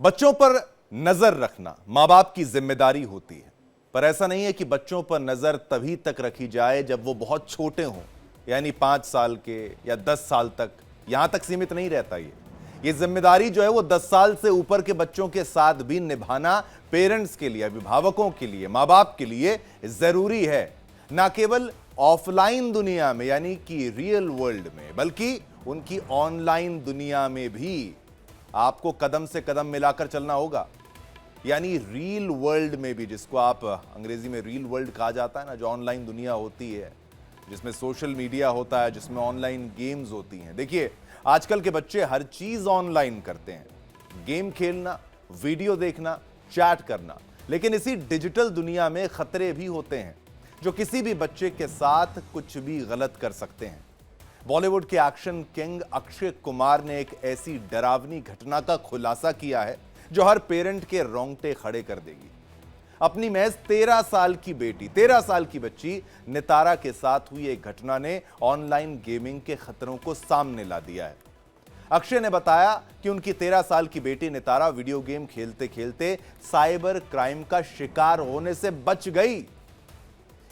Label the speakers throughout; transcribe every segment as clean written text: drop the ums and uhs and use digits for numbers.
Speaker 1: बच्चों पर नजर रखना मां बाप की जिम्मेदारी होती है, पर ऐसा नहीं है कि बच्चों पर नजर तभी तक रखी जाए जब वो बहुत छोटे हों, यानी 5 साल के या 10 साल तक। यहां तक सीमित नहीं रहता ये जिम्मेदारी जो है वो 10 साल से ऊपर के बच्चों के साथ भी निभाना पेरेंट्स के लिए, अभिभावकों के लिए, मां बाप के लिए जरूरी है। ना केवल ऑफलाइन दुनिया में यानी कि रियल वर्ल्ड में, बल्कि उनकी ऑनलाइन दुनिया में भी आपको कदम से कदम मिलाकर चलना होगा। यानी रियल वर्ल्ड में भी, जिसको आप अंग्रेजी में रियल वर्ल्ड कहा जाता है ना, जो ऑनलाइन दुनिया होती है, जिसमें सोशल मीडिया होता है, जिसमें ऑनलाइन गेम्स होती हैं। देखिए, आजकल के बच्चे हर चीज ऑनलाइन करते हैं, गेम खेलना, वीडियो देखना, चैट करना। लेकिन इसी डिजिटल दुनिया में खतरे भी होते हैं जो किसी भी बच्चे के साथ कुछ भी गलत कर सकते हैं। बॉलीवुड के एक्शन किंग अक्षय कुमार ने एक ऐसी डरावनी घटना का खुलासा किया है जो हर पेरेंट के रोंगटे खड़े कर देगी। अपनी महज 13 साल की बेटी, 13 साल की बच्ची नितारा के साथ हुई एक घटना ने ऑनलाइन गेमिंग के खतरों को सामने ला दिया है। अक्षय ने बताया कि उनकी 13 साल की बेटी नितारा वीडियो गेम खेलते खेलते साइबर क्राइम का शिकार होने से बच गई।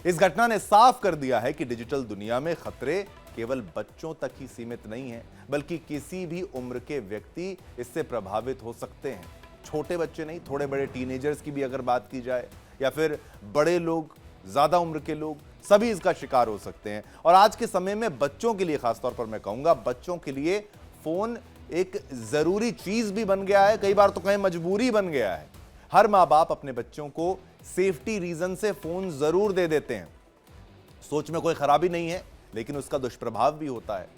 Speaker 1: इस घटना ने साफ कर दिया है कि डिजिटल दुनिया में खतरे केवल बच्चों तक ही सीमित नहीं है, बल्कि किसी भी उम्र के व्यक्ति इससे प्रभावित हो सकते हैं। छोटे बच्चे नहीं, थोड़े बड़े टीनेजर्स की भी अगर बात की जाए, या फिर बड़े लोग, ज्यादा उम्र के लोग, सभी इसका शिकार हो सकते हैं। और आज के समय में बच्चों के लिए, खासतौर पर मैं कहूंगा, बच्चों के लिए फोन एक जरूरी चीज भी बन गया है, कई बार तो कहें मजबूरी बन गया है। हर मां बाप अपने बच्चों को सेफ्टी रीजन से फोन जरूर दे देते हैं। सोच में कोई खराबी नहीं है, लेकिन उसका दुष्प्रभाव भी होता है,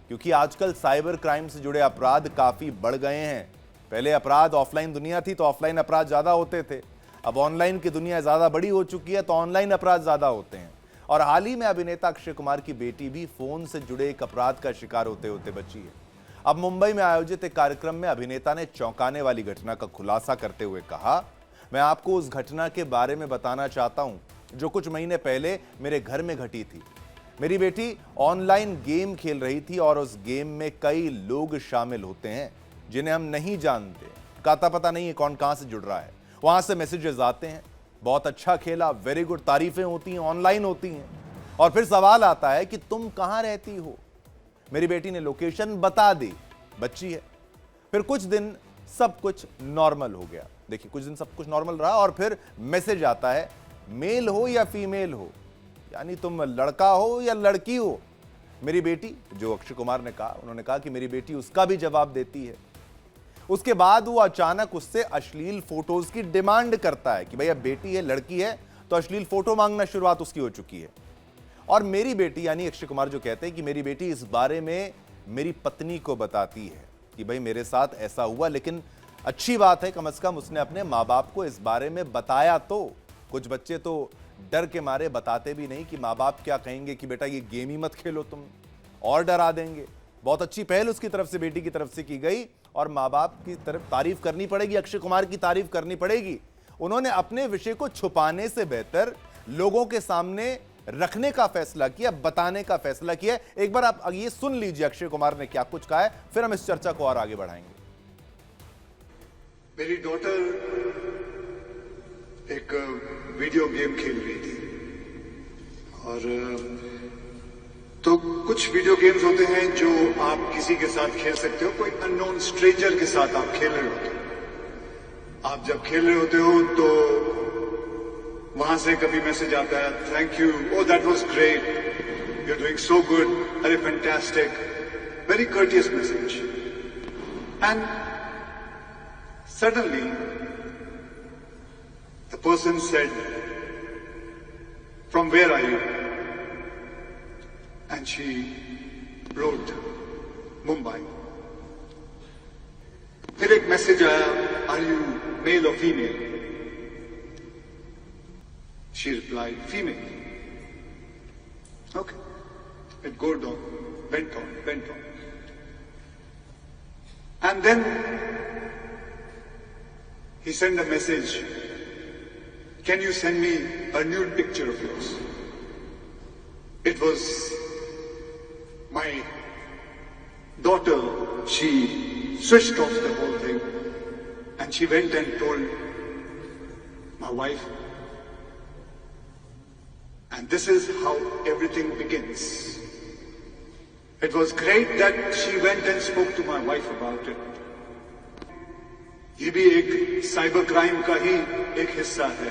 Speaker 1: क्योंकि आजकल साइबर क्राइम से जुड़े अपराध काफी बढ़ गए हैं। पहले अपराध ऑफलाइन दुनिया थी तो ऑफलाइन अपराध ज्यादा होते थे, अब ऑनलाइन की दुनिया ज्यादा बड़ी हो चुकी है तो ऑनलाइन अपराध ज्यादा होते हैं। और हाल ही में अभिनेता अक्षय कुमार की बेटी भी फोन से जुड़े एक अपराध का शिकार होते होते बची है। अब मुंबई में आयोजित एक कार्यक्रम में अभिनेता ने चौंकाने वाली घटना का खुलासा करते हुए कहा, मैं आपको उस घटना के बारे में बताना चाहता हूं जो कुछ महीने पहले मेरे घर में घटी थी। मेरी बेटी ऑनलाइन गेम खेल रही थी और उस गेम में कई लोग शामिल होते हैं जिन्हें हम नहीं जानते, काता पता नहीं है कौन कहां से जुड़ रहा है। वहां से मैसेजेस आते हैं, बहुत अच्छा खेला, वेरी गुड, तारीफें होती हैं, ऑनलाइन होती हैं, और फिर सवाल आता है कि तुम कहां रहती हो। मेरी बेटी ने लोकेशन बता दी, बच्ची है। फिर कुछ दिन सब कुछ नॉर्मल हो गया। देखिए, कुछ दिन सब कुछ नॉर्मल रहा और फिर मैसेज आता है, मेल हो या फीमेल हो, यानी तुम लड़का हो या लड़की हो। मेरी बेटी, जो अक्षय कुमार ने कहा, उन्होंने कहा कि मेरी बेटी उसका भी जवाब देती है। उसके बाद वो अचानक उससे अश्लील फोटोज की डिमांड करता है कि भैया बेटी है, लड़की है, तो अश्लील फोटो मांगना शुरुआत उसकी हो चुकी है। और मेरी बेटी, यानी अक्षय कुमार जो कहते हैं कि मेरी बेटी इस बारे में मेरी पत्नी को बताती है कि भाई मेरे साथ ऐसा हुआ, लेकिन अच्छी बात है कम से कम उसने अपने माँ बाप को इस बारे में बताया। तो कुछ बच्चे तो डर के मारे बताते भी नहीं कि माँ बाप क्या कहेंगे कि बेटा ये गेम ही मत खेलो तुम, और डरा देंगे। बहुत अच्छी पहल उसकी तरफ से, बेटी की तरफ से की गई, और माँ बाप की तरफ तारीफ करनी पड़ेगी, अक्षय कुमार की तारीफ करनी पड़ेगी। उन्होंने अपने विषय को छुपाने से बेहतर लोगों के सामने रखने का फैसला किया, बताने का फैसला किया। एक बार आप ये सुन लीजिए अक्षय कुमार ने क्या कुछ कहा है, फिर हम इस चर्चा को और आगे बढ़ाएंगे।
Speaker 2: मेरी डॉटर एक वीडियो गेम खेल रही थी, और तो कुछ वीडियो गेम्स होते हैं जो आप किसी के साथ खेल सकते हो, कोई अननोन स्ट्रेंजर के साथ आप खेल रहे होते हो। आप जब खेल रहे होते हो तो वहां से कभी मैसेज आता है, thank you, oh that was great, you are doing so good, अरे fantastic, very courteous message. And suddenly the person said, from where are you? And she wrote, Mumbai. फिर एक मैसेज आया, are you male or female? She replied, female. Okay. It went on. And then he sent a message, can you send me a nude picture of yours? It was my daughter. She switched off the whole thing and and she went and told my wife. And this is how everything begins. It was great that she went and spoke to my wife about it. ये भी एक cyber crime का ही एक हिस्सा है।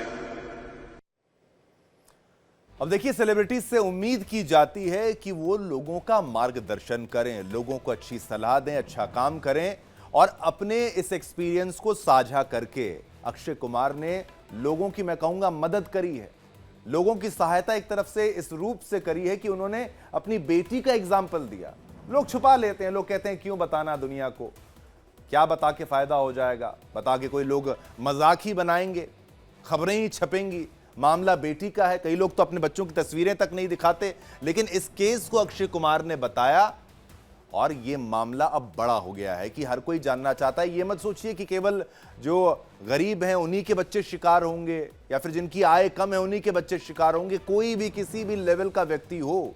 Speaker 1: अब देखिए, celebrities से उम्मीद की जाती है कि वो लोगों का मार्गदर्शन करें, लोगों को अच्छी सलाह दें, अच्छा काम करें और अपने इस एक्सपीरियंस को साझा करके अक्षय कुमार ने लोगों की, मैं कहूंगा, मदद करी है। लोगों की सहायता एक तरफ से इस रूप से करी है कि उन्होंने अपनी बेटी का एग्जाम्पल दिया। लोग छुपा लेते हैं, लोग कहते हैं क्यों बताना दुनिया को, क्या बता के फायदा हो जाएगा, बता के कोई लोग मजाक ही बनाएंगे, खबरें ही छपेंगी। मामला बेटी का है, कई लोग तो अपने बच्चों की तस्वीरें तक नहीं दिखाते, लेकिन इस केस को अक्षय कुमार ने बताया और यह मामला अब बड़ा हो गया है कि हर कोई जानना चाहता है। यह मत सोचिए कि केवल जो गरीब हैं उन्हीं के बच्चे शिकार होंगे या फिर जिनकी आय कम है उन्हीं के बच्चे शिकार होंगे। कोई भी किसी भी लेवल का व्यक्ति हो,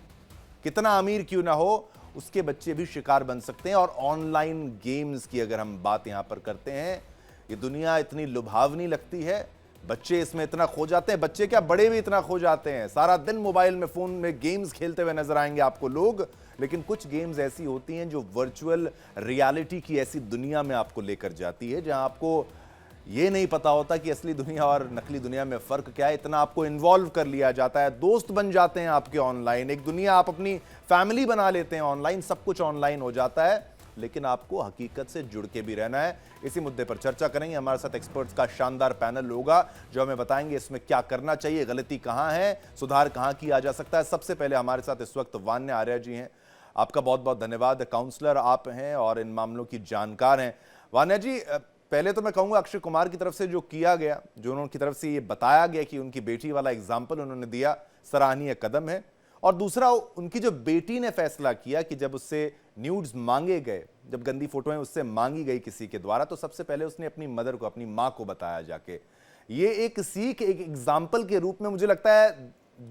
Speaker 1: कितना अमीर क्यों ना हो, उसके बच्चे भी शिकार बन सकते हैं। और ऑनलाइन गेम्स की अगर हम बात यहां पर करते हैं, ये दुनिया इतनी लुभावनी लगती है, बच्चे इसमें इतना खो जाते हैं, बच्चे क्या बड़े भी इतना खो जाते हैं। सारा दिन मोबाइल में, फोन में गेम्स खेलते हुए नजर आएंगे आपको लोग, लेकिन कुछ गेम्स ऐसी होती हैं जो वर्चुअल रियलिटी की ऐसी दुनिया में आपको लेकर जाती है जहां आपको ये नहीं पता होता कि असली दुनिया और नकली दुनिया में फर्क क्या है। इतना आपको इन्वॉल्व कर लिया जाता है, दोस्त बन जाते हैं आपके ऑनलाइन, एक दुनिया आप अपनी फैमिली बना लेते हैं ऑनलाइन, सब कुछ ऑनलाइन हो जाता है, लेकिन आपको हकीकत से जुड़ के भी रहना है। इसी मुद्दे पर चर्चा करेंगे, हमारे साथ एक्सपर्ट्स का शानदार पैनल होगा जो हमें बताएंगे इसमें क्या करना चाहिए, गलती कहां है, सुधार कहां किया जा सकता है। सबसे पहले हमारे साथ इस वक्त वान्या आर्या जी हैं, आपका बहुत बहुत धन्यवाद। काउंसलर आप हैं और इन मामलों की जानकार हैं। वान्या जी, पहले तो मैं कहूंगा अक्षय कुमार की तरफ से जो किया गया, जो उनकी तरफ से ये बताया गया कि उनकी बेटी वाला एग्जाम्पल उन्होंने दिया, सराहनीय कदम है। और दूसरा, उनकी जो बेटी ने फैसला किया कि जब उससे न्यूड्स मांगे गए, जब गंदी फोटोएं उससे मांगी गई किसी के द्वारा, तो सबसे पहले उसने अपनी मदर को, अपनी मां को बताया जाके। ये एक सीख, एक एग्जाम्पल के रूप में मुझे लगता है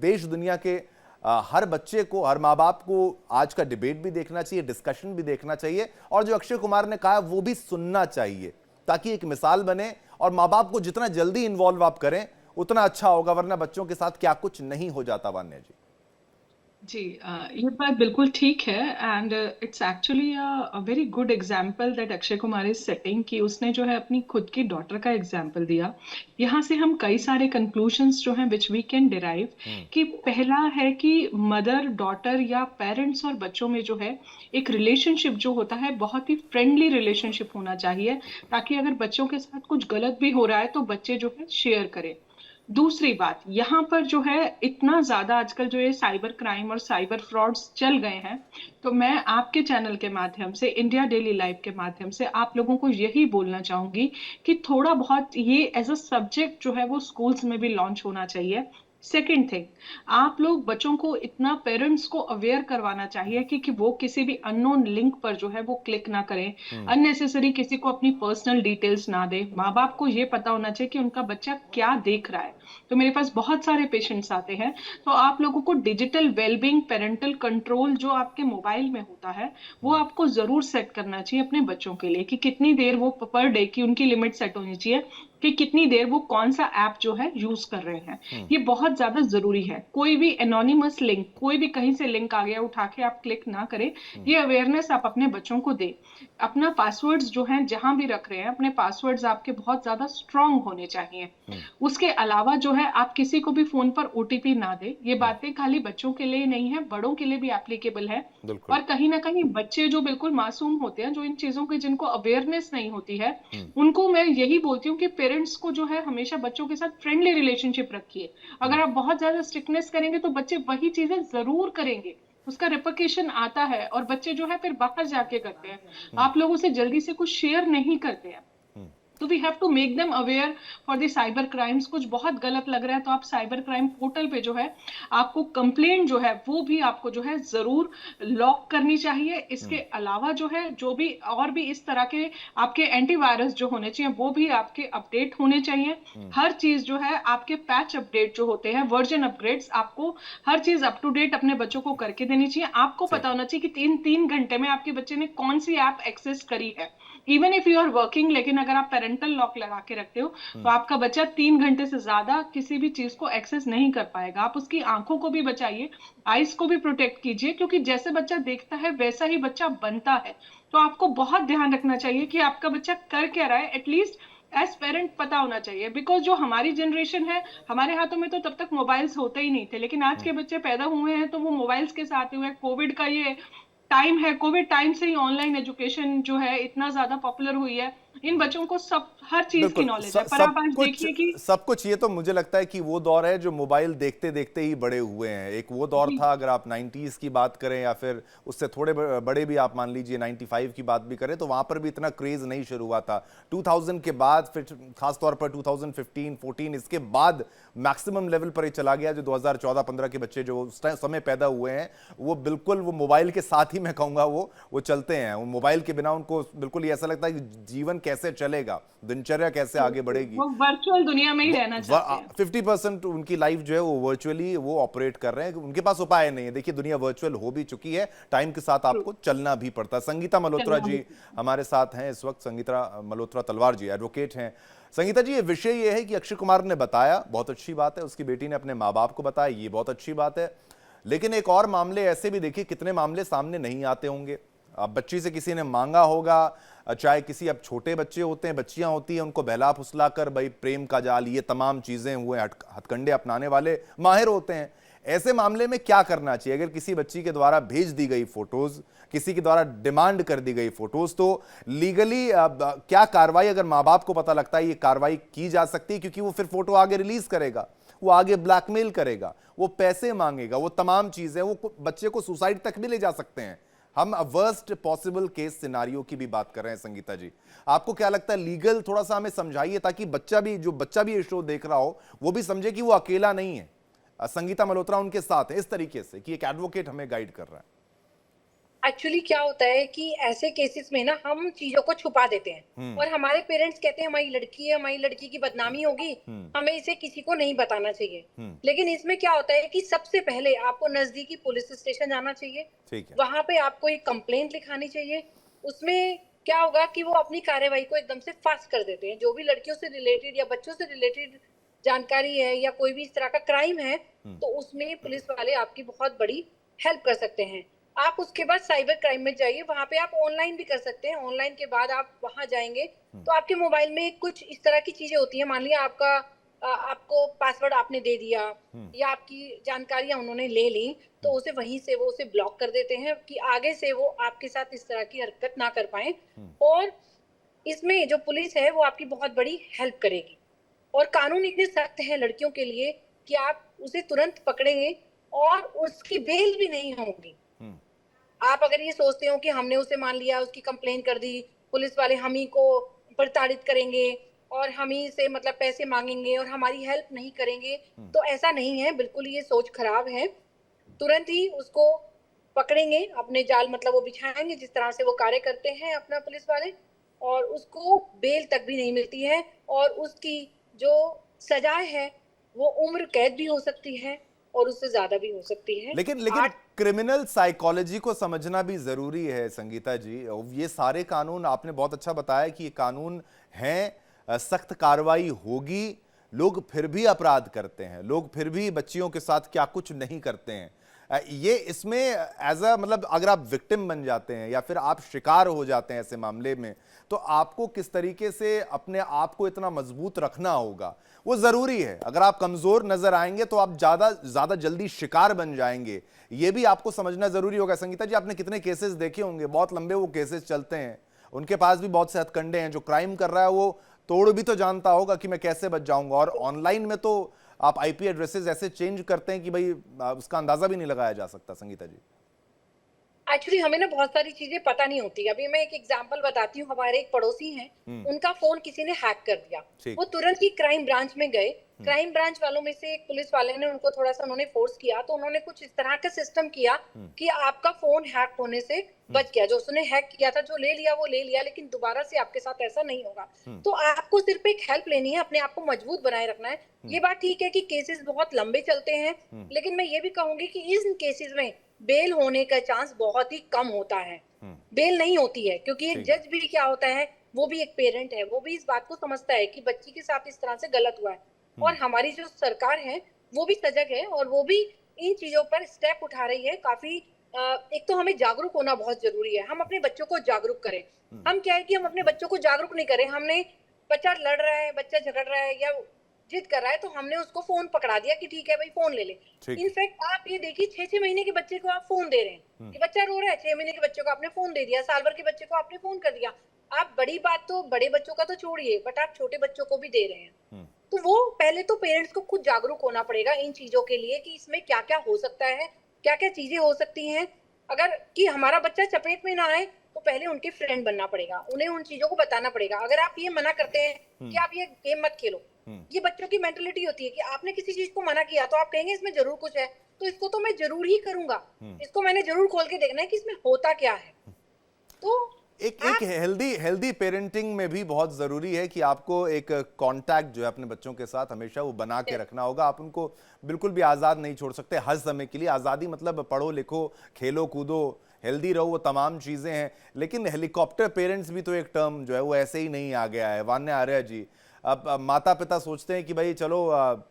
Speaker 1: देश दुनिया के हर बच्चे को, हर माँ बाप को आज का डिबेट भी देखना चाहिए, डिस्कशन भी देखना चाहिए, और जो अक्षय कुमार ने कहा वो भी सुनना चाहिए, ताकि एक मिसाल बने। और माँ बाप को जितना जल्दी इन्वॉल्व आप करें उतना अच्छा होगा, वरना बच्चों के साथ क्या कुछ नहीं हो जाता। वान्या जी
Speaker 3: जी, ये बात बिल्कुल ठीक है and it's actually a very good example that Akshay Kumar is setting कि उसने जो है अपनी खुद की डॉटर का एग्जांपल दिया। यहाँ से हम कई सारे कंक्लूजन्स जो हैं विच वी कैन डिराइव कि पहला है कि मदर डॉटर या पेरेंट्स और बच्चों में जो है एक रिलेशनशिप जो होता है बहुत ही फ्रेंडली रिलेशनशिप होना चाहिए, ताकि अगर बच्चों के साथ कुछ गलत भी हो रहा है तो बच्चे जो है शेयर करें। दूसरी बात, यहाँ पर जो है इतना ज्यादा आजकल जो ये साइबर क्राइम और साइबर फ्रॉड्स चल गए हैं, तो मैं आपके चैनल के माध्यम से, इंडिया डेली लाइव के माध्यम से आप लोगों को यही बोलना चाहूंगी कि थोड़ा बहुत ये एज अ सब्जेक्ट जो है वो स्कूल्स में भी लॉन्च होना चाहिए। सेकेंड थिंग, आप लोग बच्चों को इतना, पेरेंट्स को अवेयर करवाना चाहिए कि वो किसी भी अननोन लिंक पर जो है वो क्लिक ना करें, अननेसेसरी किसी को अपनी पर्सनल डिटेल्स ना दे। माँ बाप को ये पता होना चाहिए कि उनका बच्चा क्या देख रहा है। तो मेरे पास बहुत सारे पेशेंट्स आते हैं, तो आप लोगों को डिजिटल वेलबींग, पेरेंटल कंट्रोल जो आपके मोबाइल में होता है वो आपको जरूर सेट करना चाहिए अपने बच्चों के लिए, कि कितनी देर वो पर डे की उनकी लिमिट सेट होनी चाहिए कि कितनी देर वो कौन सा ऐप जो है यूज कर रहे हैं। ये बहुत ज्यादा जरूरी है। कोई भी एनोनिमस लिंक, कोई भी कहीं से लिंक आ गया उठा के आप क्लिक ना करें, ये अवेयरनेस आप अपने बच्चों को दें। अपना पासवर्ड्स जो हैं जहां भी रख रहे हैं, अपने पासवर्ड्स आपके बहुत ज्यादा स्ट्रांग होने चाहिए। उसके अलावा जो है आप किसी को भी फोन पर ओटीपी ना दे। ये बातें खाली बच्चों के लिए नहीं है, बड़ों के लिए भी एप्लीकेबल है। और कहीं ना कहीं बच्चे जो बिल्कुल मासूम होते हैं, जो इन चीजों की, जिनको अवेयरनेस नहीं होती है, उनको मैं यही बोलती हूँ कि पेरेंट्स को जो है हमेशा बच्चों के साथ फ्रेंडली रिलेशनशिप रखिए। अगर आप बहुत ज्यादा स्ट्रिक्टनेस करेंगे तो बच्चे वही चीजें जरूर करेंगे, उसका रिपरकेशन आता है और बच्चे जो है फिर बाहर जाके करते हैं, आप लोगों से जल्दी से कुछ शेयर नहीं करते हैं। तो we have to make them aware for the cyber crimes. कुछ बहुत गलत लग रहा है तो आप साइबर क्राइम पोर्टल पे जो है आपको कंप्लेंट जो है वो भी आपको जो है जरूर लॉक करनी चाहिए। इसके अलावा जो है जो भी और भी इस तरह के आपके एंटीवायरस जो होने चाहिए वो भी आपके अपडेट होने चाहिए। हर चीज जो है आपके पैच अपडेट जो होते हैं, वर्जन अपग्रेड्स, आपको हर चीज अप टू डेट अपने बच्चों को करके देनी चाहिए। आपको पता होना चाहिए कि 3 घंटे में आपके बच्चे ने कौन सी ऐप एक्सेस करी है। Even if you are working, लेकिन अगर आप पेरेंटल लॉक लगा के रखते हो तो आपका बच्चा 3 घंटे से ज्यादा किसी भी चीज को एक्सेस नहीं कर पाएगा। आप उसकी आंखों को भी बचाइए, आइस को भी प्रोटेक्ट कीजिए, क्योंकि जैसे बच्चा देखता है वैसा ही बच्चा बनता है। तो आपको बहुत ध्यान रखना चाहिए कि आपका बच्चा कर क्या रहा है, एटलीस्ट एज पेरेंट पता होना चाहिए। बिकॉज जो हमारी जनरेशन है, हमारे हाथों में तो तब तक मोबाइल्स होते ही नहीं थे, लेकिन आज के बच्चे पैदा हुए हैं तो वो मोबाइल्स के साथ हुए। कोविड का ये टाइम है, कोविड टाइम से ही ऑनलाइन एजुकेशन जो है इतना ज्यादा पॉपुलर हुई है। इन बच्चों को सब हर चीज की
Speaker 1: बिल्कुल
Speaker 3: नॉलेज है, पर आप आज देखिए कि
Speaker 1: सब कुछ ये तो मुझे लगता है कि वो दौर है जो मोबाइल देखते देखते ही बड़े हुए हैं। एक वो दौर
Speaker 3: जी
Speaker 1: था, अगर आप 90s की बात करें या फिर उससे थोड़े बड़े भी आप मान लीजिए 95 की बात भी करें, तो वहां पर भी इतना क्रेज नहीं शुरू हुआ था। 2000 के बाद फिर खासतौर पर 2015 14 इसके बाद मैक्सिमम लेवल पर ये चला गया। जो 2014-15 के बच्चे जो उस समय पैदा हुए हैं वो बिल्कुल वो मोबाइल के साथ ही मैं कहूंगा वो चलते हैं। वो मोबाइल के बिना उनको बिल्कुल ही ऐसा लगता है कि जीवन कैसे चलेगा, दिनचर्या कैसे आगे बढ़ेगी।
Speaker 3: वो वर्चुअल दुनिया में ही रहना चाहते हैं।
Speaker 1: 50% उनकी लाइफ जो है वो वर्चुअली वो ऑपरेट कर रहे हैं, उनके पास उपाय नहीं है। देखिए दुनिया वर्चुअल हो भी चुकी है, टाइम के साथ आपको चलना भी पड़ता है। संगीता मल्होत्रा जी हमारे साथ हैं इस वक्त। संगीता मल्होत्रा तलवार जी एडवोकेट हैं। संगीता जी, ये विषय ये है कि अक्षय कुमार ने बताया, बहुत अच्छी बात है, उसकी बेटी ने अपने माँ बाप को बताया, ये बहुत अच्छी बात है। लेकिन एक और मामले ऐसे भी देखिए, कितने मामले सामने नहीं आते होंगे। अब बच्ची से किसी ने मांगा होगा, चाहे किसी, अब छोटे बच्चे होते हैं, बच्चियां होती हैं, उनको बहला फुसला कर भाई प्रेम का जाल, ये तमाम चीजें हुए, हथकंडे अपनाने वाले माहिर होते हैं। ऐसे मामले में क्या करना चाहिए? अगर किसी बच्ची के द्वारा भेज दी गई फोटोज, किसी के द्वारा डिमांड कर दी गई फोटोज, तो लीगली क्या कार्रवाई, अगर माँ बाप को पता लगता है ये कार्रवाई की जा सकती है? क्योंकि वो फिर फोटो आगे रिलीज करेगा, वो आगे ब्लैकमेल करेगा, वो पैसे मांगेगा, वो तमाम चीजें, वो बच्चे को सुसाइड तक भी ले जा सकते हैं। हम वर्स्ट पॉसिबल केस सिनारियो की भी बात कर रहे हैं। संगीता जी, आपको क्या लगता है, लीगल थोड़ा सा हमें समझाइए, ताकि जो बच्चा भी ये शो देख रहा हो वो भी समझे कि वो अकेला नहीं है। संगीता मल्होत्रा उनके साथ है, इस तरीके से कि एक एडवोकेट हमें गाइड कर रहा है।
Speaker 4: एक्चुअली क्या होता है कि ऐसे केसेस में ना हम चीजों को छुपा देते हैं और हमारे पेरेंट्स कहते हैं हमारी लड़की है, हमारी लड़की की बदनामी होगी, हमें इसे किसी को नहीं बताना चाहिए। लेकिन इसमें क्या होता है कि सबसे पहले आपको नजदीकी पुलिस स्टेशन जाना चाहिए,
Speaker 1: ठीक है।
Speaker 4: वहां पे आपको एक कंप्लेंट लिखानी चाहिए। उसमें क्या होगा कि वो अपनी कार्यवाही को एकदम से फास्ट कर देते हैं। जो भी लड़कियों से रिलेटेड या बच्चों से रिलेटेड जानकारी है या कोई भी इस तरह का क्राइम है, तो उसमें पुलिस वाले आपकी बहुत बड़ी हेल्प कर सकते हैं। आप उसके बाद साइबर क्राइम में जाइए, वहां पे आप ऑनलाइन भी कर सकते हैं। ऑनलाइन के बाद आप वहां जाएंगे तो आपके मोबाइल में कुछ इस तरह की चीजें होती है, मान लिया आपको पासवर्ड आपने दे दिया या आपकी जानकारियां उन्होंने ले ली, तो उसे वहीं से वो उसे ब्लॉक कर देते हैं कि आगे से वो आपके साथ इस तरह की हरकत ना कर पाए। और इसमें जो पुलिस है वो आपकी बहुत बड़ी हेल्प करेगी। और कानून इतने सख्त है लड़कियों के लिए कि आप उसे तुरंत पकड़ेंगे और उसकी बेल भी नहीं होगी। आप अगर ये सोचते हो कि हमने उसे मान लिया, उसकी कंप्लेन कर दी, पुलिस वाले हम ही को प्रताड़ित करेंगे और हम ही से मतलब पैसे मांगेंगे और हमारी हेल्प नहीं करेंगे, तो ऐसा नहीं है, बिल्कुल ये सोच खराब है। तुरंत ही उसको पकड़ेंगे, अपने जाल मतलब वो बिछाएंगे जिस तरह से वो कार्य करते हैं अपना पुलिस वाले, और उसको बेल तक भी नहीं मिलती है। और उसकी जो सजा है वो उम्र कैद भी हो सकती है और उससे ज्यादा भी हो सकती है।
Speaker 1: लेकिन क्रिमिनल साइकोलॉजी को समझना भी जरूरी है संगीता जी। ये सारे कानून आपने बहुत अच्छा बताया कि ये कानून हैं, सख्त कार्रवाई होगी, लोग फिर भी अपराध करते हैं, लोग फिर भी बच्चियों के साथ क्या कुछ नहीं करते हैं। ये इसमें एज अ मतलब अगर आप विक्टिम बन जाते हैं या फिर आप शिकार हो जाते हैं ऐसे मामले में, तो आपको किस तरीके से अपने आप को इतना मजबूत रखना होगा, वो जरूरी है। अगर आप कमजोर नजर आएंगे तो आप ज्यादा जल्दी शिकार बन जाएंगे, ये भी आपको समझना जरूरी होगा। संगीता जी, आपने कितने केसेस देखे होंगे, बहुत लंबे वो केसेस चलते हैं, उनके पास भी बहुत से हथकंडे हैं। जो क्राइम कर रहा है वो तोड़ भी तो जानता होगा कि मैं कैसे बच जाऊंगा। और ऑनलाइन में तो आप आईपी एड्रेसेस ऐसे चेंज करते हैं कि भाई उसका अंदाजा भी नहीं लगाया जा सकता। संगीता जी,
Speaker 4: एक्चुअली हमें ना बहुत सारी चीजें पता नहीं होती। अभी मैं एक एग्जांपल बताती हूँ। हमारे एक पड़ोसी हैं, उनका फोन किसी ने हैक कर दिया। वो तुरंत ही क्राइम ब्रांच में गए। क्राइम ब्रांच वालों में से एक पुलिस वाले ने उनको थोड़ा सा उन्होंने फोर्स किया, तो उन्होंने कुछ इस तरह का सिस्टम किया कि आपका फोन हैक होने से बच गया। जो उसने हैक किया था, जो ले लिया वो ले लिया, लेकिन दोबारा से आपके साथ ऐसा नहीं होगा। तो आपको सिर्फ एक हेल्प लेनी है, अपने आप को मजबूत बनाए रखना है। ये बात ठीक है कि केसेस बहुत लंबे चलते हैं, लेकिन मैं ये भी कहूंगी कि इन केसेस में बेल होने का चांस बहुत ही कम होता है। बेल नहीं होती है क्योंकि एक जज भी क्या होता है वो भी एक पेरेंट है, वो भी इस बात को समझता है कि बच्ची के साथ इस तरह से गलत हुआ है। और हमारी जो सरकार है वो भी सजग है और वो भी इन चीजों पर स्टेप उठा रही है काफी। एक तो हमें जागरूक होना बहुत जरूरी है, हम अपने बच्चों को जागरूक करें। हम क्या है कि हम अपने बच्चों को जागरूक नहीं करें, हमने बच्चा लड़ रहा है, बच्चा झगड़ रहा है या जिद कर रहा है तो हमने उसको फोन पकड़ा दिया कि ठीक है भाई फोन ले ले। इनफैक्ट आप ये देखिए 6-6 महीने के बच्चे को आप फोन दे रहे हैं कि बच्चा रो रहा है, 6 महीने के बच्चे को आपने फोन दे दिया, साल भर के बच्चे को आपने फोन कर दिया। आप बड़ी बात तो बड़े बच्चों का तो छोड़िए, बट आप छोटे बच्चों को भी दे रहे हैं। तो वो पहले तो पेरेंट्स को खुद जागरूक होना पड़ेगा इन चीजों के लिए कि इसमें क्या क्या हो सकता है, क्या क्या चीजें हो सकती हैं। अगर कि हमारा बच्चा चपेट में ना आए तो पहले उनके फ्रेंड बनना पड़ेगा, उन्हें उन चीजों को बताना पड़ेगा। अगर आप ये मना करते हैं कि आप ये गेम मत खेलो, ये बच्चों की मेंटेलिटी होती है कि आपने किसी चीज को मना किया तो आप कहेंगे इसमें जरूर कुछ है, तो इसको तो मैं जरूर ही करूंगा, इसको मैंने जरूर खोल के देखना है कि इसमें होता क्या है। तो
Speaker 1: एक हेल्दी पेरेंटिंग में भी बहुत जरूरी है कि आपको एक कांटेक्ट जो है अपने बच्चों के साथ हमेशा वो बना के रखना होगा। आप उनको बिल्कुल भी आजाद नहीं छोड़ सकते हर समय के लिए। आजादी मतलब पढ़ो लिखो, खेलो कूदो, हेल्दी रहो, वो तमाम चीजें हैं। लेकिन हेलीकॉप्टर पेरेंट्स भी तो एक टर्म जो है वो ऐसे ही नहीं आ गया है। वान्य आर्या जी, अब माता पिता सोचते हैं कि भाई चलो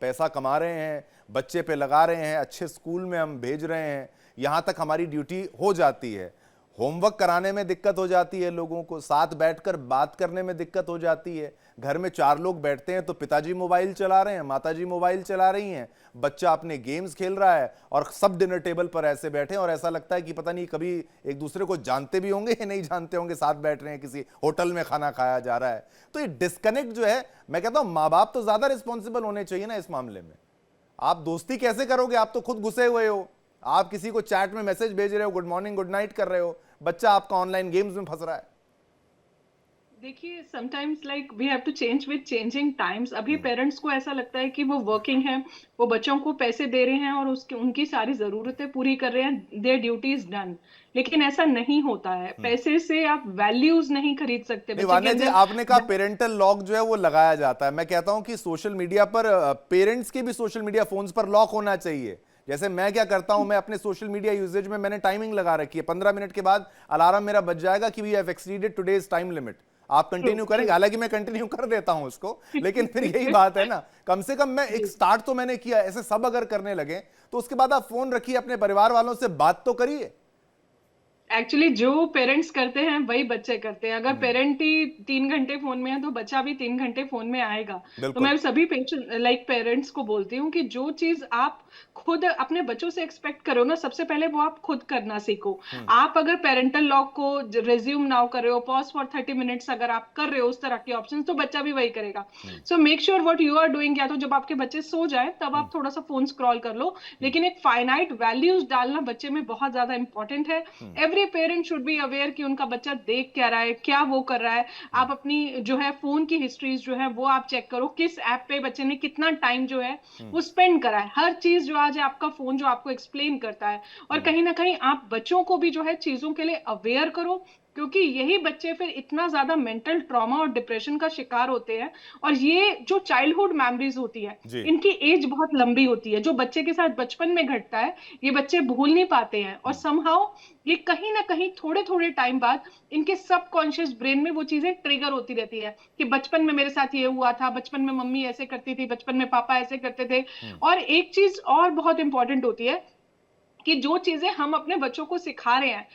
Speaker 1: पैसा कमा रहे हैं, बच्चे पे लगा रहे हैं, अच्छे स्कूल में हम भेज रहे हैं, यहाँ तक हमारी ड्यूटी हो जाती है। होमवर्क कराने में दिक्कत हो जाती है, लोगों को साथ बैठकर बात करने में दिक्कत हो जाती है। घर में 4 लोग बैठते हैं तो पिताजी मोबाइल चला रहे हैं, माताजी मोबाइल चला रही हैं, बच्चा अपने गेम्स खेल रहा है और सब डिनर टेबल पर ऐसे बैठे हैं और ऐसा लगता है कि पता नहीं कभी एक दूसरे को जानते भी होंगे या नहीं जानते होंगे, साथ बैठ रहे हैं, किसी होटल में खाना खाया जा रहा है। तो ये डिस्कनेक्ट जो है, मैं कहता हूं माँ बाप तो ज्यादा रिस्पॉन्सिबल होने चाहिए ना इस मामले में। आप दोस्ती कैसे करोगे? आप तो खुद घुसे हुए हो, आप किसी को चैट में मैसेज भेज रहे हो, गुड मॉर्निंग गुड नाइट कर रहे हो, बच्चा आपका ऑनलाइन गेम्स में फंस रहा है।
Speaker 3: देखिए sometimes like we have to change with changing times. अभी पेरेंट्स को ऐसा लगता है कि वो वर्किंग है, वो बच्चों को पैसे दे रहे हैं और उसकी उनकी सारी जरूरतें पूरी कर रहे हैं, देयर ड्यूटी इज डन। लेकिन ऐसा नहीं होता है, पैसे से आप वैल्यूज नहीं खरीद सकते बच्चे के
Speaker 1: जी,
Speaker 3: अंदर।
Speaker 1: आपने कहा पेरेंटल लॉक जो है वो लगाया जाता है। मैं कहता हूं कि सोशल मीडिया पर पेरेंट्स के भी सोशल मीडिया फोन्स पर लॉक होना चाहिए। जैसे मैं क्या करता हूं, मैं अपने सोशल मीडिया यूजेज में मैंने टाइमिंग लगा रखी है, 15 मिनट के बाद अलार्म मेरा बज जाएगा कि we have exceeded today's time limit. आप कंटिन्यू करेंगे, हालांकि मैं कंटिन्यू कर देता हूं उसको, लेकिन फिर यही बात है ना, कम से कम मैं एक स्टार्ट तो मैंने किया। ऐसे सब अगर करने लगे तो उसके बाद आप फोन रखिए, अपने परिवार वालों से बात तो करिए।
Speaker 3: एक्चुअली जो पेरेंट्स करते हैं वही बच्चे करते हैं। अगर पेरेंट ही 3 घंटे फोन में है तो बच्चा भी 3 घंटे फोन में आएगा। तो मैं सभी पेरेंट्स को बोलती हूँ कि जो चीज आप खुद अपने बच्चों से एक्सपेक्ट करो ना, सबसे पहले वो आप खुद करना सीखो। आप अगर पेरेंटल लॉक को रेज्यूम नाउ कर रहे हो, पॉज फॉर 30 मिनट्स अगर आप कर रहे हो उस तरह के ऑप्शन, तो बच्चा भी वही करेगा। So make sure what you are doing, या तो जब आपके बच्चे सो जाए तब आप थोड़ा सा फोन स्क्रॉल कर लो, लेकिन एक फाइनाइट वैल्यूज डालना बच्चे में बहुत ज्यादा इंपॉर्टेंट है। Every parent should be aware कि उनका बच्चा देख क्या रहा है, क्या वो कर रहा है। आप अपनी जो है फोन की हिस्ट्रीज जो है वो आप चेक करो, किस ऐप पे बच्चे ने कितना टाइम जो है वो स्पेंड करा है। हर चीज जो आज है आपका फोन जो आपको एक्सप्लेन करता है। और कहीं ना कहीं आप बच्चों को भी जो है चीजों के लिए अवेयर करो, क्योंकि यही बच्चे फिर इतना ज्यादा मेंटल ट्रॉमा और डिप्रेशन का शिकार होते हैं। और ये जो चाइल्डहुड मेमोरीज होती है, इनकी एज बहुत लंबी होती है। जो बच्चे के साथ बचपन में घटता है ये बच्चे भूल नहीं पाते हैं, और समहाउ ये कहीं ना कहीं थोड़े थोड़े टाइम बाद इनके सबकॉन्शियस ब्रेन में वो चीजें ट्रिगर होती रहती है कि बचपन में मेरे साथ ये हुआ था, बचपन में मम्मी ऐसे करती थी, बचपन में पापा ऐसे करते थे। और एक चीज और बहुत इंपॉर्टेंट होती है कि जो चीजें हम अपने बच्चों को सिखा रहे हैं,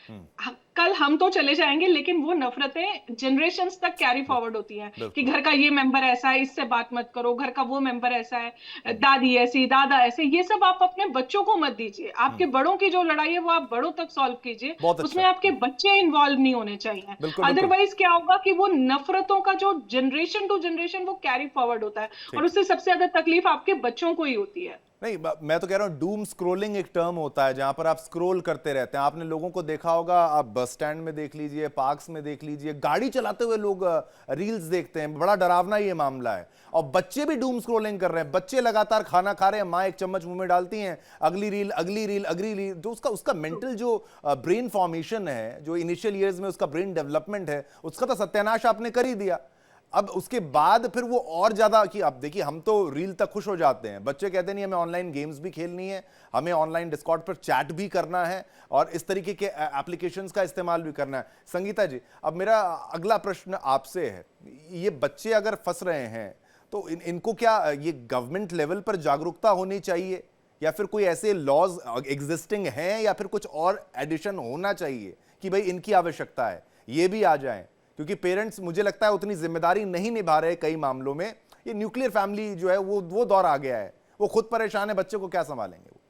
Speaker 3: कल हम तो चले जाएंगे लेकिन वो नफरतें जनरेशंस तक कैरी फॉरवर्ड होती हैं कि घर का ये मेंबर ऐसा है, इससे बात मत करो, घर का वो मेंबर ऐसा है, दादी ऐसी, दादा ऐसे। ये सब आप अपने बच्चों को मत दीजिए। आपके बड़ों की जो लड़ाई है वो आप बड़ों तक सॉल्व कीजिए, उसमें आपके बच्चे इन्वॉल्व नहीं होने चाहिए। अदरवाइज क्या होगा कि वो नफरतों का जो जनरेशन टू जनरेशन वो कैरी फॉरवर्ड होता है, और उससे सबसे ज्यादा तकलीफ आपके बच्चों को ही होती है।
Speaker 1: नहीं, मैं तो कह रहा हूं डूम स्क्रोलिंग एक टर्म होता है जहां पर आप स्क्रोल करते रहते हैं। आपने लोगों को देखा होगा, आप बस स्टैंड में देख लीजिए, पार्क्स में देख लीजिए, गाड़ी चलाते हुए लोग रील्स देखते हैं। बड़ा डरावना ये मामला है। और बच्चे भी डूम स्क्रोलिंग कर रहे हैं। बच्चे लगातार खाना खा रहे हैं, माँ एक चम्मच मुंह में डालती हैं, अगली रील अगली रील अगली रील। जो उसका मेंटल जो ब्रेन फॉर्मेशन है, जो इनिशियल ईयर्स में उसका ब्रेन डेवलपमेंट है, उसका तो सत्यानाश आपने कर ही दिया। अब उसके बाद फिर वो और ज्यादा कि अब देखिए हम तो रील तक खुश हो जाते हैं, बच्चे कहते नहीं हमें ऑनलाइन गेम्स भी खेलनी है, हमें ऑनलाइन डिस्कॉर्ड पर चैट भी करना है और इस तरीके के एप्लीकेशंस का इस्तेमाल भी करना है। संगीता जी, अब मेरा अगला प्रश्न आपसे है, ये बच्चे अगर फंस रहे हैं तो इनको क्या ये गवर्नमेंट लेवल पर जागरूकता होनी चाहिए या फिर कोई ऐसे लॉज एग्जिस्टिंग हैं या फिर कुछ और एडिशन होना चाहिए कि भाई इनकी आवश्यकता है ये भी आ जाएं? क्योंकि पेरेंट्स मुझे लगता है उतनी जिम्मेदारी नहीं निभा रहे कई मामलों में। ये न्यूक्लियर फैमिली जो है वो दौर आ गया है, वो खुद परेशान है, बच्चे को क्या संभालेंगे वो?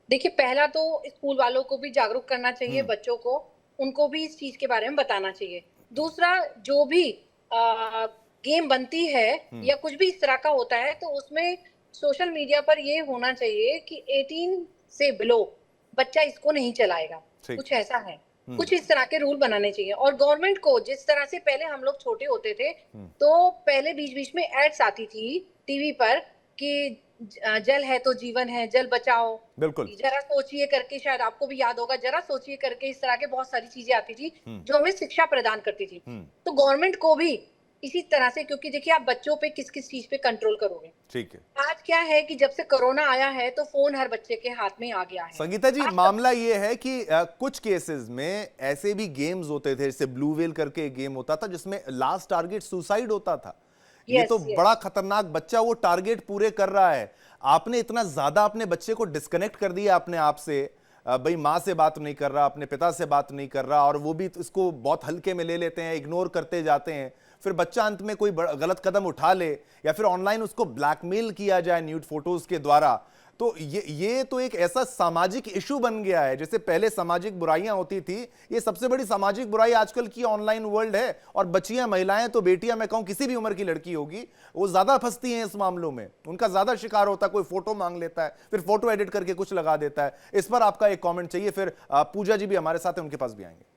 Speaker 4: देखिए, पहला तो स्कूल वालों को भी जागरूक करना चाहिए, बच्चों को, उनको भी इस चीज के बारे में बताना चाहिए। दूसरा, जो भी गेम बनती है या कुछ भी इस तरह का होता है तो उसमें सोशल मीडिया पर ये होना चाहिए कि 18 से बिलो बच्चा इसको नहीं चलाएगा, कुछ ऐसा है, कुछ इस तरह के रूल बनाने चाहिए। और गवर्नमेंट को, जिस तरह से पहले हम लोग छोटे होते थे तो पहले बीच बीच में एड्स आती थी टीवी पर कि जल है तो जीवन है, जल बचाओ,
Speaker 1: बिल्कुल,
Speaker 4: जरा सोचिए करके, शायद आपको भी याद होगा, जरा सोचिए करके, इस तरह के बहुत सारी चीजें आती थी जो हमें शिक्षा प्रदान करती थी। तो गवर्नमेंट को भी इसी तरह से, क्योंकि देखिए आप बच्चों पे किस किस चीज पे कंट्रोल करोगे।
Speaker 1: ठीक है।
Speaker 4: आज क्या है कि जब से कोरोना आया है तो फोन हर बच्चे के हाथ में आ गया है।
Speaker 1: संगीता जी, मामला ये है कि कुछ केसेस में ऐसे भी गेम्स होते थे, जैसे ब्लू व्हेल करके एक गेम होता था जिसमें लास्ट टारगेट सुसाइड होता था। ये तो बड़ा खतरनाक, बच्चा वो टारगेट पूरे कर रहा है, आपने इतना ज्यादा अपने बच्चे को डिस्कनेक्ट कर दिया अपने आप से, भाई माँ से बात नहीं कर रहा, अपने पिता से बात नहीं कर रहा, और वो भी इसको बहुत हल्के में ले लेते हैं, इग्नोर करते जाते हैं। फिर बच्चा अंत में कोई गलत कदम उठा ले या फिर ऑनलाइन उसको ब्लैकमेल किया जाए न्यूड फोटोज के द्वारा, तो ये तो एक ऐसा सामाजिक इशू बन गया है। जैसे पहले सामाजिक बुराइयां होती थी, ये सबसे बड़ी सामाजिक बुराई आजकल की ऑनलाइन वर्ल्ड है। और बच्चियां, महिलाएं तो बेटियां, मैं कहूं किसी भी उम्र की लड़की होगी, वो ज्यादा फंसती हैं इस मामलों में, उनका ज्यादा शिकार होता है। कोई फोटो मांग लेता है, फिर फोटो एडिट करके कुछ लगा देता है। इस पर आपका एक कॉमेंट चाहिए, फिर पूजा जी भी हमारे साथ है, उनके पास भी आएंगे।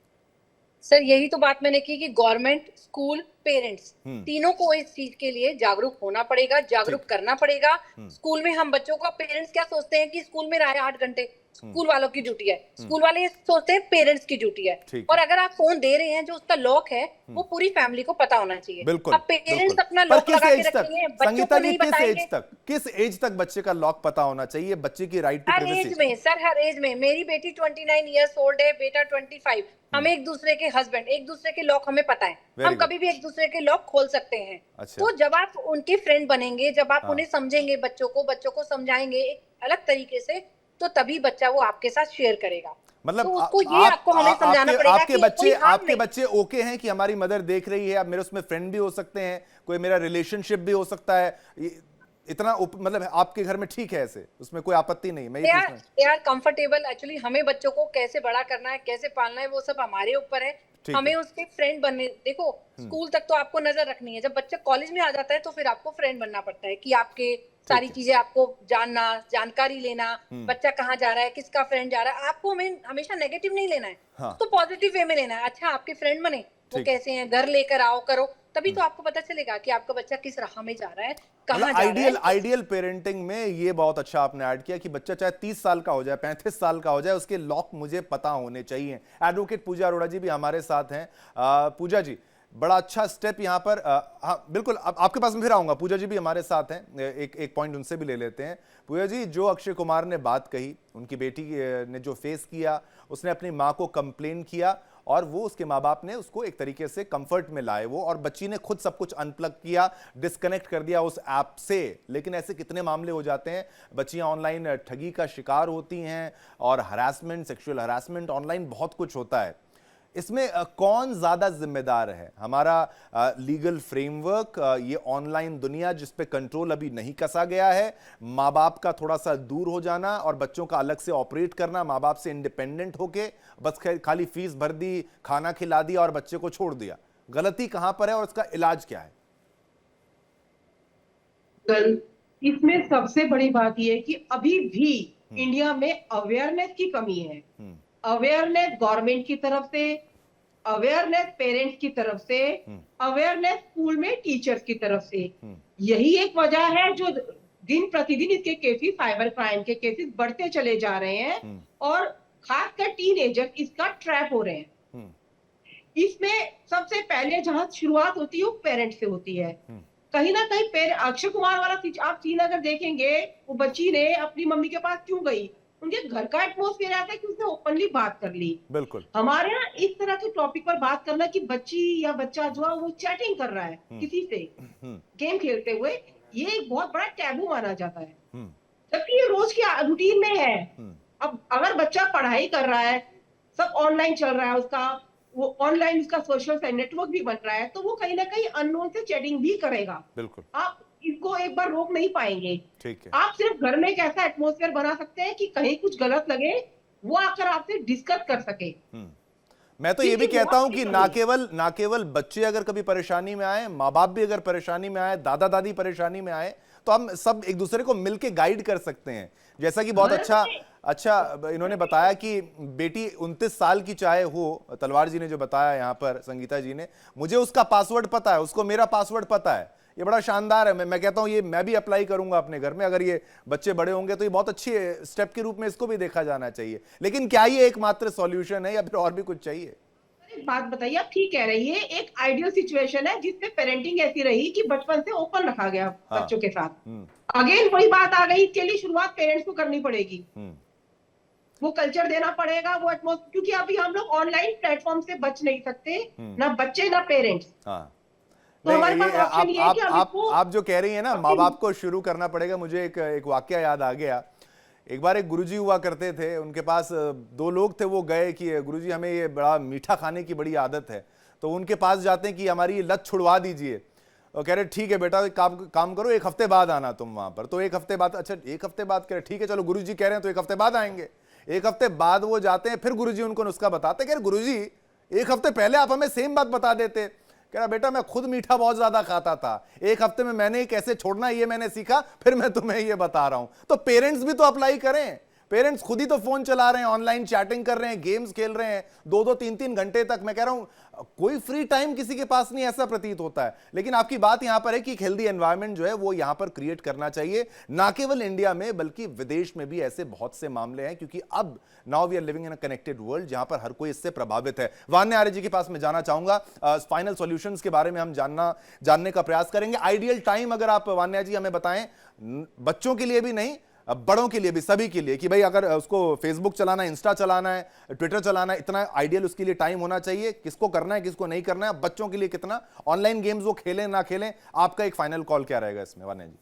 Speaker 4: सर, यही तो बात मैंने की कि गवर्नमेंट, स्कूल, पेरेंट्स तीनों को इस चीज के लिए जागरूक होना पड़ेगा, जागरूक करना पड़ेगा। स्कूल में हम बच्चों को, पेरेंट्स क्या सोचते हैं कि स्कूल में रहा है 8 घंटे, स्कूल वालों की ड्यूटी है, स्कूल वाले सोचते हैं पेरेंट्स की ड्यूटी है। और अगर आप फोन दे रहे हैं, जो उसका लॉक है वो पूरी फैमिली को पता होना चाहिए।
Speaker 1: बिल्कुल,
Speaker 4: अब पेरेंट्स अपना लॉक लगा के रखेंगे, बच्चों को नहीं बताएंगे।
Speaker 1: किस एज तक बच्चे का लॉक पता होना चाहिए? बच्चे की राइट टू प्राइवेसी।
Speaker 4: हर एज में सर, हर एज में। मेरी बेटी 29 ईयर्स ओल्ड है, बेटा 25। हम एक दूसरे के हस्बैंड, एक दूसरे के लॉक हमें पता है, हम कभी भी एक दूसरे के लॉक खोल सकते हैं। तो जब आप उनके फ्रेंड बनेंगे, जब आप उन्हें समझेंगे, बच्चों को समझाएंगे एक अलग तरीके से, तो तभी बच्चा वो आपके साथ शेयर करेगा।
Speaker 1: मतलब
Speaker 4: तो उसको ये आपको हमें समझाना पड़ेगा कि
Speaker 1: आपके बच्चे ओके हैं कि हमारी मदर देख रही है, अब मेरे उसमें फ्रेंड भी हो सकते हैं, कोई मेरा रिलेशनशिप भी हो सकता है, इतना मतलब आपके घर में ठीक है, ऐसे उसमें कोई आपत्ति नहीं? मैं
Speaker 4: यार कंफर्टेबल। एक्चुअली हमें बच्चों को कैसे बड़ा करना है, कैसे पालना है, वो सब हमारे ऊपर है। हमें उसके फ्रेंड बनने, देखो स्कूल तक तो आपको नजर रखनी है, जब बच्चा कॉलेज में आ जाता है तो फिर आपको फ्रेंड बनना पड़ता है कि आपके सारी चीजें आपको जानना, जानकारी लेना, बच्चा कहाँ जा रहा है, किसका फ्रेंड जा रहा है। आपको हमें हमेशा नेगेटिव नहीं लेना है, तो पॉजिटिव वे में लेना है। अच्छा, आपके फ्रेंड बने, वो कैसे हैं, घर लेकर आओ, करो, तभी तो आपको पता चलेगा कि आपका बच्चा किस राह में जा रहा है, कहाँ जा रहा है।
Speaker 1: आइडियल पेरेंटिंग में ये बहुत अच्छा आपने ऐड किया कि बच्चा चाहे 30 साल का हो जाए, 35 साल का हो जाए, उसके लॉक मुझे पता होने चाहिए। एडवोकेट पूजा अरोड़ा जी भी हमारे साथ हैं। पूजा जी, बड़ा अच्छा स्टेप यहाँ पर। हाँ बिल्कुल, अब आपके पास में फिर आऊंगा। पूजा जी भी हमारे साथ हैं, एक पॉइंट उनसे भी ले लेते हैं। पूजा जी, जो अक्षय कुमार ने बात कही, उनकी बेटी ने जो फेस किया, उसने अपनी माँ को कंप्लेन किया और वो, उसके माँ बाप ने उसको एक तरीके से कंफर्ट में लाए वो, और बच्ची ने खुद सब कुछ अनप्लग किया, डिस्कनेक्ट कर दिया उस ऐप से। लेकिन ऐसे कितने मामले हो जाते हैं, बच्चियां ऑनलाइन ठगी का शिकार होती हैं, और हरासमेंट, सेक्सुअल हरासमेंट ऑनलाइन बहुत कुछ होता है। इसमें कौन ज्यादा जिम्मेदार है? हमारा लीगल फ्रेमवर्क, ये ऑनलाइन दुनिया जिस पे कंट्रोल अभी नहीं कसा गया है, माँ बाप का थोड़ा सा दूर हो जाना और बच्चों का अलग से ऑपरेट करना, माँ बाप से इंडिपेंडेंट होके बस खाली फीस भर दी, खाना खिला दिया और बच्चे को छोड़ दिया। गलती कहां पर है और उसका इलाज क्या है?
Speaker 5: इसमें सबसे बड़ी बात यह है कि अभी भी इंडिया में अवेयरनेस की कमी है। अवेयरनेस गवर्नमेंट की तरफ से, अवेयरनेस पेरेंट्स की तरफ से, अवेयरनेस स्कूल में टीचर्स की तरफ से। यही एक वजह है जो दिन प्रतिदिन इसके केसेस, साइबर क्राइम के केसेस बढ़ते चले जा रहे हैं, और खासकर टीनेजर इसका ट्रैप हो रहे हैं। इसमें सबसे पहले जहां शुरुआत होती है वो पेरेंट्स से होती है। कहीं ना कहीं अक्षय कुमार वाला आप सीन अगर देखेंगे, वो बच्ची ने अपनी मम्मी के पास क्यों गई, उनके घर का एटमोस्फेयर ऐसा है कि उसने ओपनली बात कर ली।
Speaker 1: बिल्कुल।
Speaker 5: हमारे यहाँ इस तरह के टॉपिक पर बात करना कि बच्ची या बच्चा जो है वो चैटिंग कर रहा है किसी से गेम खेलते हुए, ये एक बहुत बड़ा टैबू माना जाता है, जबकि ये रोज की रूटीन में है। अब अगर बच्चा पढ़ाई कर रहा है, सब ऑनलाइन चल रहा है उसका, वो ऑनलाइन उसका सोशल नेटवर्क भी बन रहा है, तो वो कहीं ना कहीं अननोन से चैटिंग भी करेगा।
Speaker 1: बिल्कुल।
Speaker 5: आप इसको एक बार रोक नहीं पाएंगे।
Speaker 1: ठीक है।
Speaker 5: आप सिर्फ घर में एक ऐसा एटमोस्फेयर बना सकते हैं कि कहीं कुछ गलत लगे वो आकर आपसे डिस्कस कर सके।
Speaker 1: मैं तो ये भी कहता हूं कि ना केवल बच्चे अगर कभी परेशानी में आए, माँ बाप भी अगर परेशानी में आए, दादा दादी परेशानी में आए, तो हम सब एक दूसरे को मिलके गाइड कर सकते हैं। जैसा कि बहुत अच्छा इन्होंने बताया कि बेटी 29 साल की चाहे हो, तलवार जी ने जो बताया यहाँ पर, संगीता जी ने, मुझे उसका पासवर्ड पता है, उसको मेरा पासवर्ड पता है। ये बड़ा शानदार है। मैं कहता हूँ ये मैं भी अप्लाई करूंगा अपने घर में। अगर ये बच्चे बड़े होंगे तो ये बहुत अच्छी स्टेप के रूप में इसको भी देखा जाना चाहिए। लेकिन क्या ये एकमात्र सॉल्यूशन है या फिर और भी कुछ चाहिए?
Speaker 5: एक बात बताइए, आप ठीक कह रही है, एक आइडियल सिचुएशन है जिसमें पेरेंटिंग ऐसी रही कि बचपन से ओपन रखा गया बच्चों के साथ। अगेन वही बात आ गई, इसके लिए शुरुआत पेरेंट्स को करनी पड़ेगी। वो कल्चर देना पड़ेगा, वो एटमोस्फेयर, क्योंकि अभी हम लोग ऑनलाइन प्लेटफॉर्म से बच नहीं सकते, ना बच्चे ना पेरेंट्स।
Speaker 1: तो हमारे पास ऑप्शन ये है कि आप जो कह रही है ना, माँ बाप को शुरू करना पड़ेगा। मुझे एक वाकया याद आ गया। एक बार एक गुरुजी हुआ करते थे, उनके पास 2 लोग थे। वो गए कि गुरुजी हमें ये बड़ा मीठा खाने की बड़ी आदत है, तो उनके पास जाते हैं कि हमारी ये लत छुड़वा दीजिए। और कह रहे ठीक है बेटा, काम करो, 1 हफ्ते बाद आना तुम वहां पर। तो 1 हफ्ते बाद, अच्छा 1 हफ्ते बाद, कह रहे ठीक है चलो गुरुजी कह रहे हैं तो 1 हफ्ते बाद आएंगे। 1 हफ्ते बाद वो जाते हैं, फिर गुरुजी उनको नुस्खा बताते, कह रहे गुरुजी 1 हफ्ते पहले आप हमें सेम बात बता देते। कह रहा बेटा मैं खुद मीठा बहुत ज्यादा खाता था, 1 हफ्ते में मैंने कैसे छोड़ना ये मैंने सीखा, फिर मैं तुम्हें ये बता रहा हूं। तो पेरेंट्स भी तो अप्लाई करें। पेरेंट्स खुद ही तो फोन चला रहे हैं, ऑनलाइन चैटिंग कर रहे हैं, गेम्स खेल रहे हैं 2-2 3-3 घंटे तक। मैं कह रहा हूं कोई फ्री टाइम किसी के पास नहीं, ऐसा प्रतीत होता है। लेकिन आपकी बात यहां पर है कि एक हेल्दी एनवायरनमेंट जो है वो यहां पर क्रिएट करना चाहिए, ना केवल इंडिया में बल्कि विदेश में भी ऐसे बहुत से मामले हैं। क्योंकि अब now we are living in a connected world जहां पर हर कोई इससे प्रभावित है। वान्या आर्य जी के पास मैं जाना चाहूंगा, फाइनल सॉल्यूशंस के बारे में हम जानने का प्रयास करेंगे। आइडियल टाइम अगर आप वान्या जी हमें बताएं, बच्चों के लिए भी नहीं, बड़ों के लिए भी, सभी के लिए, कि भाई अगर उसको फेसबुक चलाना है, इंस्टा चलाना है, ट्विटर चलाना है, इतना आइडियल उसके लिए टाइम होना चाहिए, किसको करना है किसको नहीं करना है, बच्चों के लिए कितना, ऑनलाइन गेम्स वो खेलें ना खेलें, आपका एक फाइनल कॉल क्या रहेगा इसमें वान्या जी?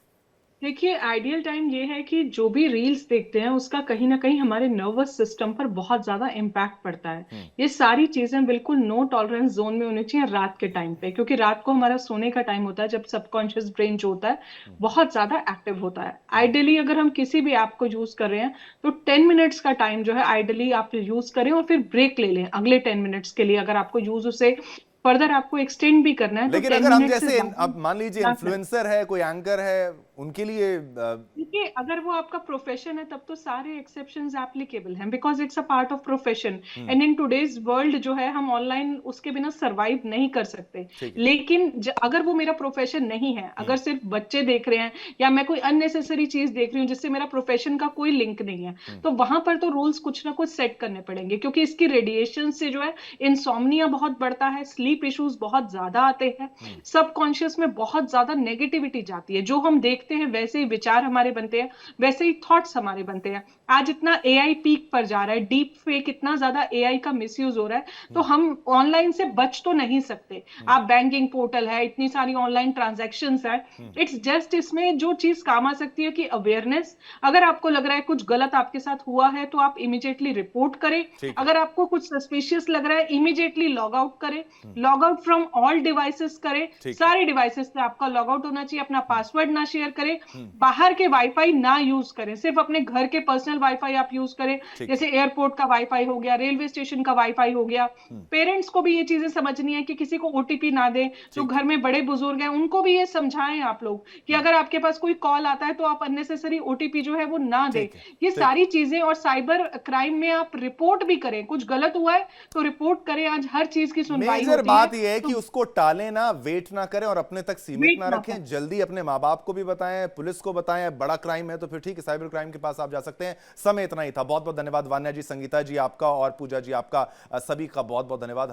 Speaker 3: देखिए, आइडियल टाइम ये है कि जो भी रील्स देखते हैं उसका कहीं ना कहीं हमारे नर्वस सिस्टम पर बहुत ज्यादा इम्पैक्ट पड़ता है। ये सारी चीजें बिल्कुल नो टॉलरेंस जोन में होनी चाहिए रात के टाइम पे, क्योंकि रात को हमारा सोने का टाइम होता है जब सबकॉन्शियस ब्रेन जो होता है बहुत ज्यादा एक्टिव होता है। आइडियली अगर हम किसी भी ऐप को यूज कर रहे हैं तो 10 मिनट्स का टाइम जो है आइडियली आप यूज करें और फिर ब्रेक ले लें अगले 10 मिनट्स के लिए। अगर आपको यूज उसे फर्दर आपको एक्सटेंड भी करना है,
Speaker 1: लेकिन
Speaker 3: तो
Speaker 1: अगर हम जैसे अब मान लीजिए इन्फ्लुएंसर है, कोई एंकर है, उनके लिए
Speaker 3: देखिए, अगर वो आपका प्रोफेशन है तब तो सारे एक्सेप्शंस एप्लीकेबल हैं, because it's a part of profession. And in today's world जो है हम ऑनलाइन उसके बिना सरवाइव नहीं कर सकते। लेकिन अगर वो मेरा प्रोफेशन नहीं है, अगर सिर्फ बच्चे देख रहे हैं या मैं कोई अननेसेसरी चीज देख रही हूँ जिससे मेरा प्रोफेशन का कोई लिंक नहीं है, तो वहां पर तो रूल्स कुछ ना कुछ सेट करने पड़ेंगे। क्योंकि इसकी रेडिएशन से जो है इंसोम्निया बहुत बढ़ता है, स्लीप इश्यूज बहुत ज्यादा आते हैं, सबकॉन्शियस में बहुत ज्यादा नेगेटिविटी जाती है। जो हम देखते हैं वैसे ही विचार हमारे बनते हैं, वैसे ही थॉट्स हमारे बनते हैं। आज इतना एआई पीक पर जा रहा है, डीप फेक, इतना ज्यादा एआई का मिसयूज हो रहा है, तो हम ऑनलाइन से बच तो नहीं सकते। आप बैंकिंग पोर्टल है, इतनी सारी ऑनलाइन ट्रांजैक्शंस है, इट्स जस्ट इसमें जो चीज काम आ सकती है कि अवेयरनेस। अगर आपको लग रहा है कुछ गलत आपके साथ हुआ है तो आप इमीडिएटली रिपोर्ट करें। अगर आपको कुछ सस्पिशियस लग रहा है इमीडिएटली लॉग आउट करें, log out from all devices करें, सारे डिवाइसेस से आपका लॉग आउट होना चाहिए। अपना पासवर्ड ना शेयर करें, बाहर के वाईफाई ना यूज करें, सिर्फ अपने घर के पर्सनल वाईफाई आप यूज करें, जैसे एयरपोर्ट का वाईफाई हो गया, रेलवे स्टेशन का वाईफाई हो गया। पेरेंट्स को भी ये चीजें समझनी है कि किसी को ओटीपी ना दें। जो घर में बड़े बुजुर्ग हैं उनको भी ये समझाएं आप लोग कि अगर आपके पास कोई कॉल आता है तो आप अननेसेसरी ओटीपी जो है वो ना दें। ये सारी चीजें, और साइबर क्राइम में आप रिपोर्ट भी करें, कुछ गलत हुआ है तो रिपोर्ट करें। आज हर चीज की सुनवाई होती है।
Speaker 1: बात यह है कि उसको टालें ना, वेट ना करें और अपने तक सीमित ना रखें। जल्दी अपने माँ बाप को भी बताएं, पुलिस को बताएं। बड़ा क्राइम है तो फिर ठीक है, साइबर क्राइम के पास आप जा सकते हैं। समय इतना ही था। बहुत बहुत धन्यवाद वान्या जी, संगीता जी आपका और पूजा जी आपका, सभी का बहुत बहुत धन्यवाद।